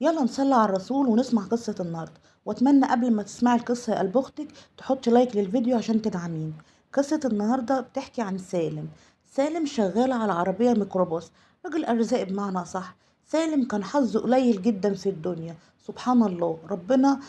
يلا نصلي على الرسول ونسمع قصة النهاردة. واتمنى قبل ما تسمعي القصة يا قلب اختك تحطي لايك للفيديو عشان تدعمين. قصة النهاردة بتحكي عن سالم. سالم شغال على عربية ميكروباص، راجل ارزاق بمعنى صح. سالم كان حظه قليل جدا في الدنيا. سبحان الله، ربنا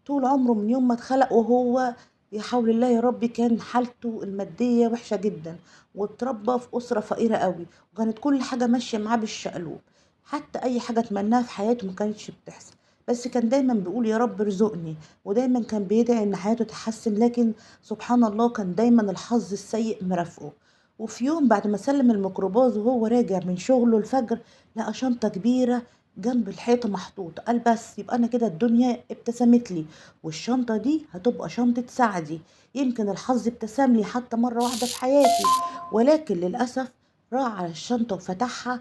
طول عمره من يوم ما اتخلق وهو يا حول الله يا ربي كان حالته المادية وحشة جدا، واتربى في أسرة فقيرة قوي، وكانت كل حاجة ماشية معاه بالشقلوب. حتى أي حاجة اتمناها في حياته ما كانتش بتحصل، بس كان دايما بيقول يا رب ارزقني، ودايما كان بيدعي ان حياته تتحسن. لكن سبحان الله كان دايما الحظ السيء مرافقه. وفي يوم بعد ما سلم الميكروباص وهو راجع من شغله الفجر، لقى شنطة كبيرة جنب الحيطة محطوطة. قال بس يبقى أنا كده الدنيا ابتسمت لي، والشنطة دي هتبقى شنطة سعدي. يمكن الحظ ابتسم لي حتى مرة واحدة في حياتي. ولكن للأسف راح على الشنطة وفتحها،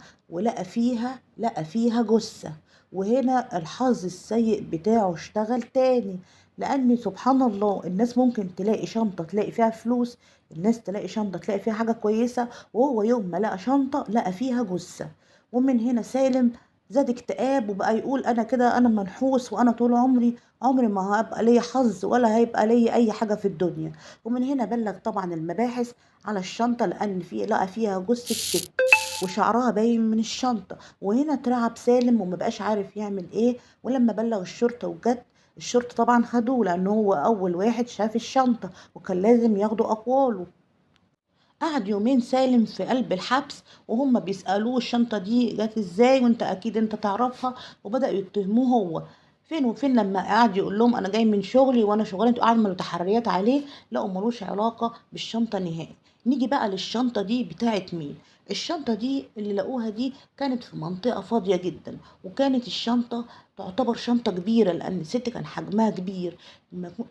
لقى فيها جثة. وهنا الحظ السيء بتاعه اشتغل تاني. لأن سبحان الله الناس ممكن تلاقي شنطة تلاقي فيها فلوس، الناس تلاقي شنطة تلاقي فيها حاجة كويسة، وهو يوم ما لقى شنطة لقى فيها جثة. ومن هنا سالم زاد اكتئاب، وبقى يقول انا كده انا منحوس، وانا طول عمري ما هبقى ليا حظ ولا هيبقى ليا اي حاجه في الدنيا. ومن هنا بلغ طبعا المباحث على الشنطه، لان لقى فيها جثه ست وشعرها باين من الشنطه. وهنا اترعب سالم ومبقاش عارف يعمل ايه. ولما بلغ الشرطه وجت الشرطه طبعا خدوه، لان هو اول واحد شاف الشنطه وكان لازم ياخدوا اقواله. قعد يومين سالم في قلب الحبس، وهم بيسألوه الشنطة دي جت ازاي وانت اكيد انت تعرفها. وبدأوا يتهموه هو. فين وفين لما قعد يقول لهم انا جاي من شغلي وانا شغلانتي، عملوا تحريات عليه لقوا ملوش علاقة بالشنطة نهائي. نيجي بقى للشنطة دي بتاعت مين. الشنطة دي اللي لقوها دي كانت في منطقة فاضية جدا، وكانت الشنطة تعتبر شنطة كبيرة لأن الست كان حجمها كبير.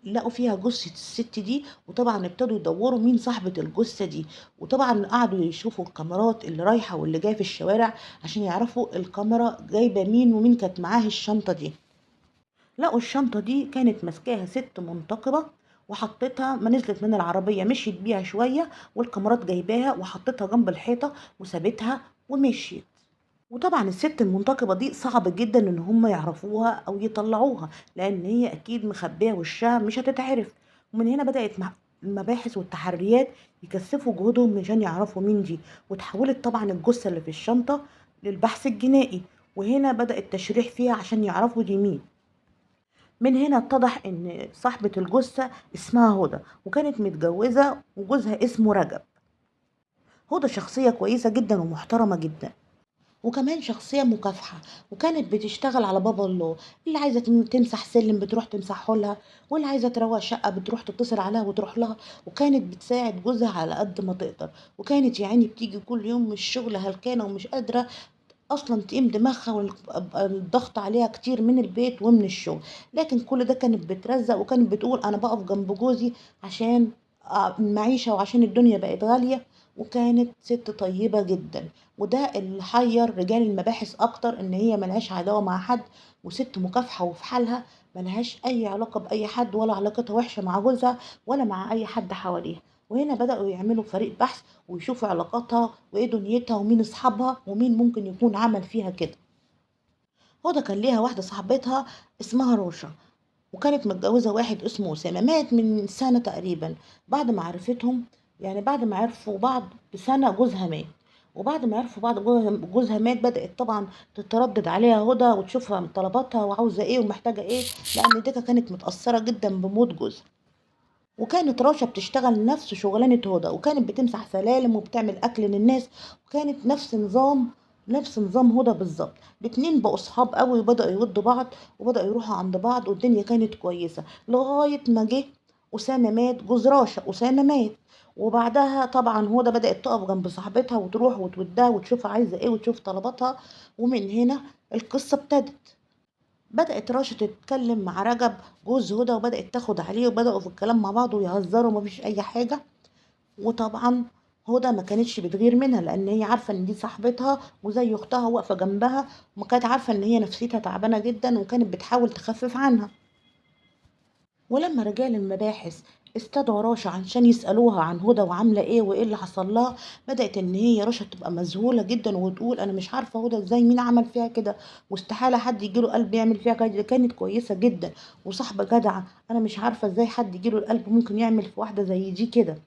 لقوا فيها جثة الست دي، وطبعا ابتدوا يدوروا مين صاحبة الجثة دي. وطبعا قعدوا يشوفوا الكاميرات اللي رايحة واللي جاية في الشوارع عشان يعرفوا الكاميرا جايبة مين ومين كانت معاه الشنطة دي. لقوا الشنطة دي كانت ماسكاها ست منتقبة، وحطيتها ما نزلت من العربية مشيت بيها شوية، والكاميرات جايباها وحطيتها جنب الحيطة وسابتها ومشيت. وطبعا الست المنتقبة دي صعب جدا ان هم يعرفوها او يطلعوها، لان هي اكيد مخبية وشها مش هتتعرف. ومن هنا بدأت المباحث والتحريات يكثفوا جهودهم عشان يعرفوا مين دي. وتحولت طبعا الجثة اللي في الشنطة للبحث الجنائي، وهنا بدأ التشريح فيها عشان يعرفوا دي مين. من هنا اتضح ان صاحبة الجثة اسمها هدى، وكانت متجوزة وجوزها اسمه رجب. هدى شخصية كويسة جدا ومحترمة جدا، وكمان شخصية مكافحة، وكانت بتشتغل على باب الله. اللي عايزة تمسح سلم بتروح تمسحه لها، واللي عايزة تروق شقة بتروح تتصل عليها وتروح لها. وكانت بتساعد جوزها على قد ما تقدر. وكانت يعني بتيجي كل يوم من الشغل هلكانة ومش قادرة اصلا تقيم دماغها، والضغط عليها كتير من البيت ومن الشغل. لكن كل ده كانت بترزق، وكانت بتقول انا بقف جنب جوزي عشان المعيشة وعشان الدنيا بقت غالية. وكانت ست طيبة جدا. وده اللي حير رجال المباحث اكتر، ان هي ملهاش عداوة مع حد، وست مكافحة وفي حالها، ملهاش اي علاقة باي حد، ولا علاقتها وحشة مع جوزها ولا مع اي حد حواليها. وهنا بدأوا يعملوا فريق بحث ويشوفوا علاقاتها وايه دنيتها ومين اصحابها ومين ممكن يكون عمل فيها كده. هدى كان ليها واحدة صاحبتها اسمها روشا، وكانت متجوزة واحد اسمه أسامة، مات من سنة تقريبا. بعد ما عرفتهم، يعني بعد ما عرفوا بعض بسنة جوزها مات. وبعد ما عرفوا بعض جوزها مات، بدأت طبعا تتردد عليها هدى وتشوفها من طلباتها وعاوزة ايه ومحتاجة ايه، لأن ديكا كانت متأثرة جدا بموت جوزها. وكانت راشا بتشتغل نفس شغلانة هدى، وكانت بتمسح سلالم وبتعمل أكل للناس، وكانت نفس نظام هدى بالظبط. الاتنين بقوا صحاب قوي وبدأوا يودوا بعض، وبدأوا يروحوا عند بعض، والدنيا كانت كويسة لغاية ما جه أسامة مات. جوز راشا أسامة مات. وبعدها طبعا هدى بدأت تقف جنب صاحبتها وتروح وتودها وتشوف عايزة ايه وتشوف طلباتها. ومن هنا القصة ابتدت. بدأت راشا تتكلم مع رجب جوز هدى، وبدأت تاخد عليه، وبدأوا في الكلام مع بعض ويهزروا مفيش أي حاجة. وطبعا هدى ما كانتش بتغير منها، لأن هي عارفة إن دي صاحبتها وزي أختها واقفة جنبها، وما كانت عارفة إن هي نفسيتها تعبانة جدا، وكانت بتحاول تخفف عنها. ولما رجال المباحث استدعوا راشا عشان يسألوها عن هدى وعاملة ايه وايه اللي حصل لها. بدأت ان هي راشا تبقى مذهولة جدا وتقول انا مش عارفة هدى ازاي، مين عمل فيها كده؟ واستحالة حد يجيله قلب يعمل فيها كده، دي كانت كويسة جدا وصاحبة جدعة. انا مش عارفة ازاي حد يجيله القلب ممكن يعمل في واحدة زي دي كده.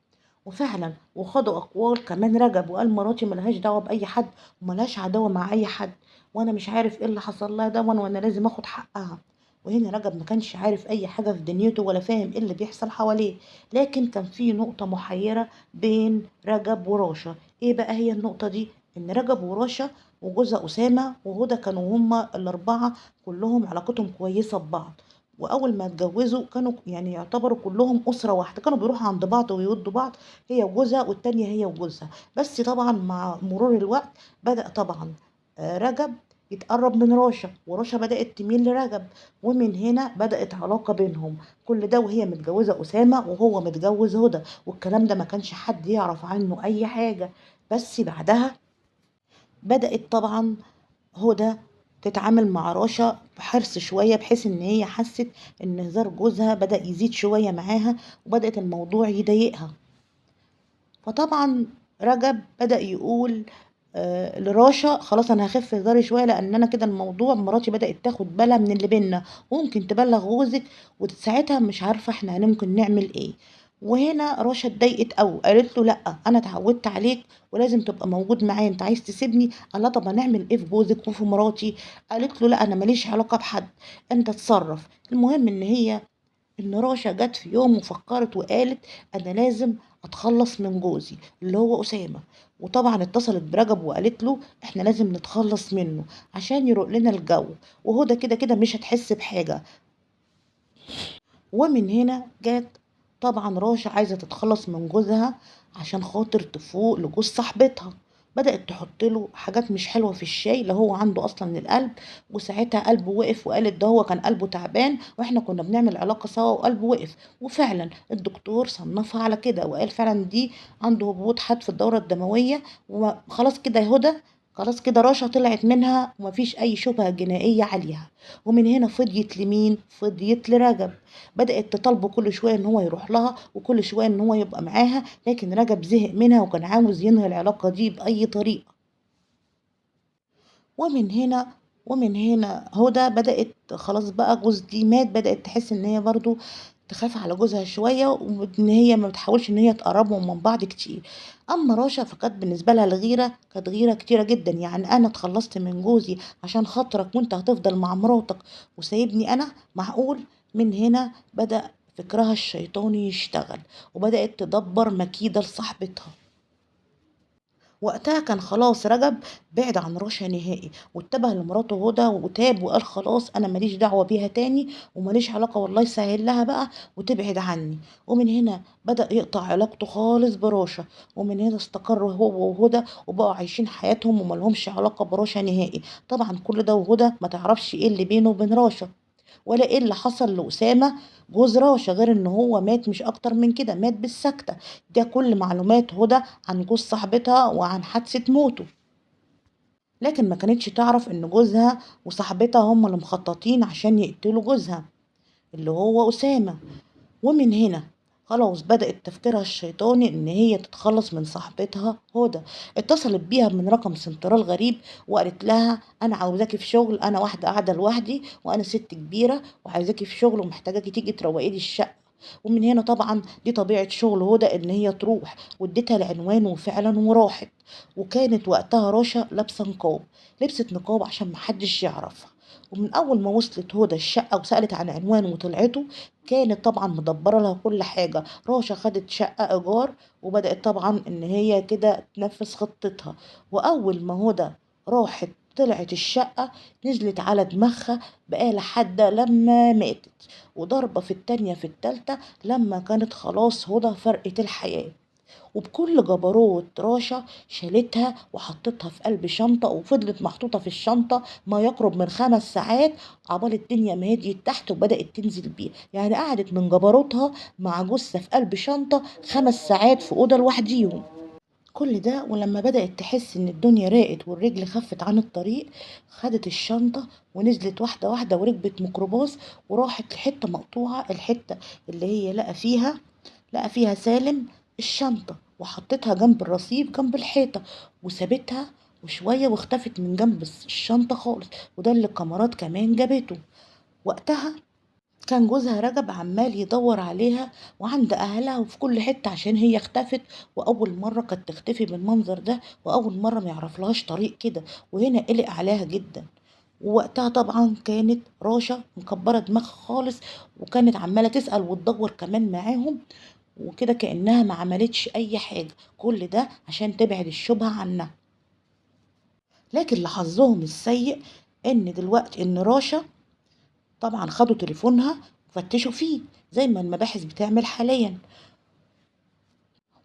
وفعلا وخدوا اقوال كمان رجب وقال مراتي ملهاش دعوة بأي حد وملهاش عداوة مع اي حد، وانا مش عارف ايه اللي حصل لها ده وانا لازم اخد حقها. وهنا رجب ما كانش عارف اي حاجة في دنيته ولا فاهم ايه اللي بيحصل حواليه، لكن كان في نقطة محيرة بين رجب وراشا. ايه بقى هي النقطة دي؟ ان رجب وراشا وجوزها أسامة وهدى كانوا هما الأربعة كلهم علاقتهم كويسة ببعض. وأول ما اتجوزوا كانوا يعني يعتبروا كلهم أسرة واحدة، كانوا بيروحوا عند بعض ويودوا بعض، هي وجوزها والتانية هي وجوزها. بس طبعا مع مرور الوقت بدأ طبعا رجب يتقرب من راشا وراشا بدأت تميل لرجب، ومن هنا بدأت علاقة بينهم. كل ده وهي متجوزة أسامة وهو متجوز هدى، والكلام ده ما كانش حد يعرف عنه أي حاجة. بس بعدها بدأت طبعا هدى تتعامل مع راشا بحرص شوية، بحيث ان هي حست ان هزار جوزها بدأ يزيد شوية معاها وبدأت الموضوع يضايقها. فطبعا رجب بدأ يقول لراشا خلاص انا هخف هزاري شويه، لان انا كده الموضوع مراتي بدأت تاخد بالها من اللي بينا وممكن تبلغ جوزك، وساعتها مش عارفه احنا ممكن نعمل ايه. وهنا راشا اتضايقت قوي، قالت له لا انا اتعودت عليك ولازم تبقى موجود معايا، انت عايز تسيبني؟ قال لها طب هنعمل ايه في جوزك وفي مراتي؟ قالت له لا انا ماليش علاقه بحد، انت اتصرف. المهم ان راشا جت في يوم وفكرت وقالت انا لازم اتخلص من جوزي اللي هو اسامه. وطبعا اتصلت برجب وقالت له احنا لازم نتخلص منه عشان يروق لنا الجو، وهدى كده كده مش هتحس بحاجه. ومن هنا جات طبعا راشا عايزة تتخلص من جوزها عشان خاطر تفوق لجوز صاحبتها. بدأت تحط له حاجات مش حلوة في الشاي اللي هو عنده أصلا من القلب، وساعتها قلبه وقف وقالت ده هو كان قلبه تعبان واحنا كنا بنعمل علاقة سوا وقلبه وقف. وفعلا الدكتور صنفها على كده وقال فعلا دي عنده هبوط حاد في الدورة الدموية. وخلاص كده يا هدى، خلاص كده رشا طلعت منها ومفيش أي شبهة جنائية عليها. ومن هنا فضيت لمين؟ فضيت لرجب. بدأت تطالبه كل شوية ان هو يروح لها وكل شوية ان هو يبقى معاها، لكن رجب زهق منها وكان عاوز ينهي العلاقة دي بأي طريقة. ومن هنا ومن هنا هدى بدأت خلاص بقى جوز دي مات، بدأت تحس ان هي برضو تخاف على جوزها شوية وان هي ما بتحاولش ان هي تقربهم من بعض كتير. اما راشا فكانت بالنسبة لها الغيرة كانت غيرة كتيرة جدا، يعني انا اتخلصت من جوزي عشان خاطرك وانت هتفضل مع مراتك وسايبني انا؟ معقول؟ من هنا بدأ فكرها الشيطاني يشتغل وبدأت تدبر مكيدة لصاحبتها. وقتها كان خلاص رجب بعد عن رشا نهائي واتبه لمراته هدى وتاب وقال خلاص انا ماليش دعوه بيها تاني وماليش علاقه، والله يسهل لها بقى وتبعد عني. ومن هنا بدأ يقطع علاقته خالص براشا، ومن هنا استقر هو وهدى وبقوا عايشين حياتهم وملهمش علاقه براشا نهائي. طبعا كل ده وهدى ما تعرفش ايه اللي بينه وبين راشا ولا ايه اللي حصل لأسامة جوز راشا، غير ان هو مات مش اكتر من كده، مات بالسكتة. ده كل معلومات هدى عن جوز صاحبتها وعن حادثة موته، لكن ما كانتش تعرف ان جوزها وصاحبتها هم اللي مخططين عشان يقتلوا جوزها اللي هو أسامة. ومن هنا خلاص بدأت تفكيرها الشيطاني ان هي تتخلص من صاحبتها هدى. اتصلت بيها من رقم سنترال غريب وقالت لها انا عاوزاكي في شغل، انا واحده قاعده لوحدي وانا ست كبيره وعايزاكي في شغل ومحتاجاكي تيجي تروقي لي الشقه. ومن هنا طبعا دي طبيعه شغل هدى ان هي تروح، واديتها العنوان وفعلا وراحت. وكانت وقتها رشا لابسه نقاب، لبست نقاب عشان محدش يعرفها. ومن اول ما وصلت هدى الشقه وسالت عن عنوان وطلعته كانت طبعا مدبره لها كل حاجه. راشا خدت شقه ايجار وبدات طبعا ان هي كده تنفذ خطتها. واول ما هدى راحت طلعت الشقة نزلت على دماغها بآلة حادة لما ماتت، وضربة في التانية في التالتة لما كانت خلاص هدى فرقت الحياة. وبكل جبروت راشا شالتها وحطتها في قلب شنطة وفضلت محطوطة في الشنطة ما يقرب من 5 ساعات عبال الدنيا ما هديت تحت وبدأت تنزل بيها. يعني قعدت من جبروتها مع جثة في قلب شنطة 5 ساعات في أوضة لوحديهم. كل ده ولما بدأت تحس إن الدنيا راقت والرجل خفت عن الطريق خدت الشنطة ونزلت واحدة واحدة وركبت ميكروباص وراحت لحتة مقطوعة، الحتة اللي هي لقى فيها لقى فيها سالم الشنطة وحطتها جنب الرصيف جنب الحيطة وسابتها وشوية واختفت من جنب الشنطة خالص، وده اللي الكاميرات كمان جابته. وقتها كان جوزها رجب عمال يدور عليها وعند أهلها وفي كل حتة عشان هي اختفت، وأول مرة كانت تختفي بالمنظر ده، وأول مرة ما يعرفلهاش طريق كده، وهنا قلق عليها جدا. ووقتها طبعا كانت راشا مكبرة دماغها خالص، وكانت عمالة تسأل وتدور كمان معاهم، وكده كأنها ما عملتش أي حاجة، كل ده عشان تبعد الشبهة عنها. لكن لحظهم السيء إن دلوقتي إن راشا طبعا خدوا تليفونها وفتشوا فيه زي ما المباحث بتعمل حاليا،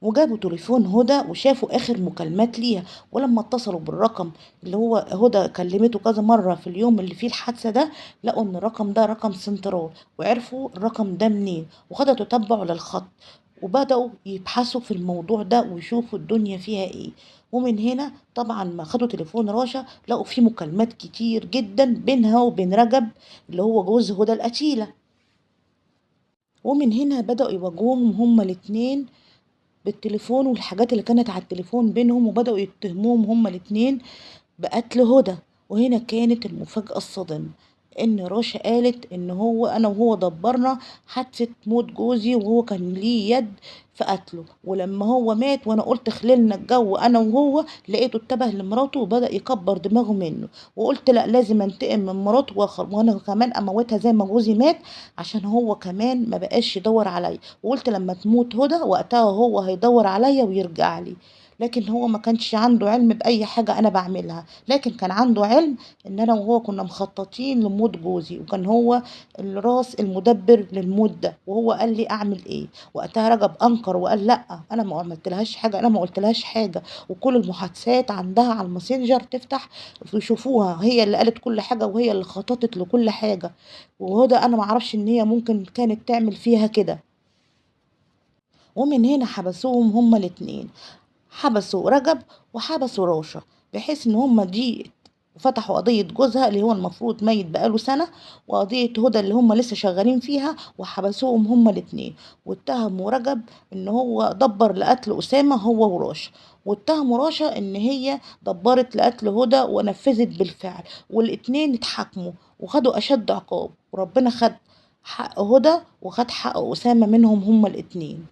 وجابوا تليفون هدى وشافوا آخر مكالمات ليها، ولما اتصلوا بالرقم اللي هو هدى كلمته كذا مرة في اليوم اللي فيه الحادثة ده، لقوا ان الرقم ده رقم سنترال، وعرفوا الرقم ده منين، وخدوا تتبعوا للخط وبدأوا يبحثوا في الموضوع ده ويشوفوا الدنيا فيها ايه. ومن هنا طبعا ما خدوا تليفون راشا لقوا فيه مكالمات كتير جدا بينها وبين رجب اللي هو جوز هدى القتيلة. ومن هنا بدأوا يواجهوهم هما الاتنين بالتليفون والحاجات اللي كانت على التليفون بينهم، وبدأوا يتهموهم هما الاتنين بقتل هدى. وهنا كانت المفاجأة الصادمة ان راشا قالت ان هو انا وهو دبرنا حادثة موت جوزي، وهو كان ليه يد في قتله، ولما هو مات وانا قلت خللنا الجو انا وهو لقيته اتبه لمراته وبدأ يكبر دماغه منه، وقلت لا لازم انتقم من مراته وانا كمان اموتها زي ما جوزي مات عشان هو كمان ما بقاش يدور عليا، وقلت لما تموت هدى وقتها هو هيدور عليا ويرجع لي. لكن هو ما كانش عنده علم بأي حاجة أنا بعملها، لكن كان عنده علم إن أنا وهو كنا مخططين لموت جوزي، وكان هو الراس المدبر للموت ده، وهو قال لي أعمل إيه. وقتها رجب أنكر وقال لأ أنا ما عملتلهاش حاجة، أنا ما قلتلهاش حاجة، وكل المحادثات عندها على الماسنجر تفتح يشوفوها هي اللي قالت كل حاجة وهي اللي خططت لكل حاجة، وهدى أنا معرفش إن هي ممكن كانت تعمل فيها كده. ومن هنا حبسوهم هما الاتنين، حبسوا رجب وحبسوا راشا، بحيث ان هما دي فتحوا قضية جوزها اللي هو المفروض ميت بقاله سنة، وقضية هدى اللي هما لسه شغالين فيها، وحبسوهم هما الاتنين، واتهموا رجب ان هو دبر لقتل أسامة هو وراشا، واتهموا راشا ان هي دبرت لقتل هدى ونفذت بالفعل، والاتنين اتحاكموا وخدوا أشد عقاب، وربنا خد حق هدى وخد حق أسامة منهم هما الاتنين.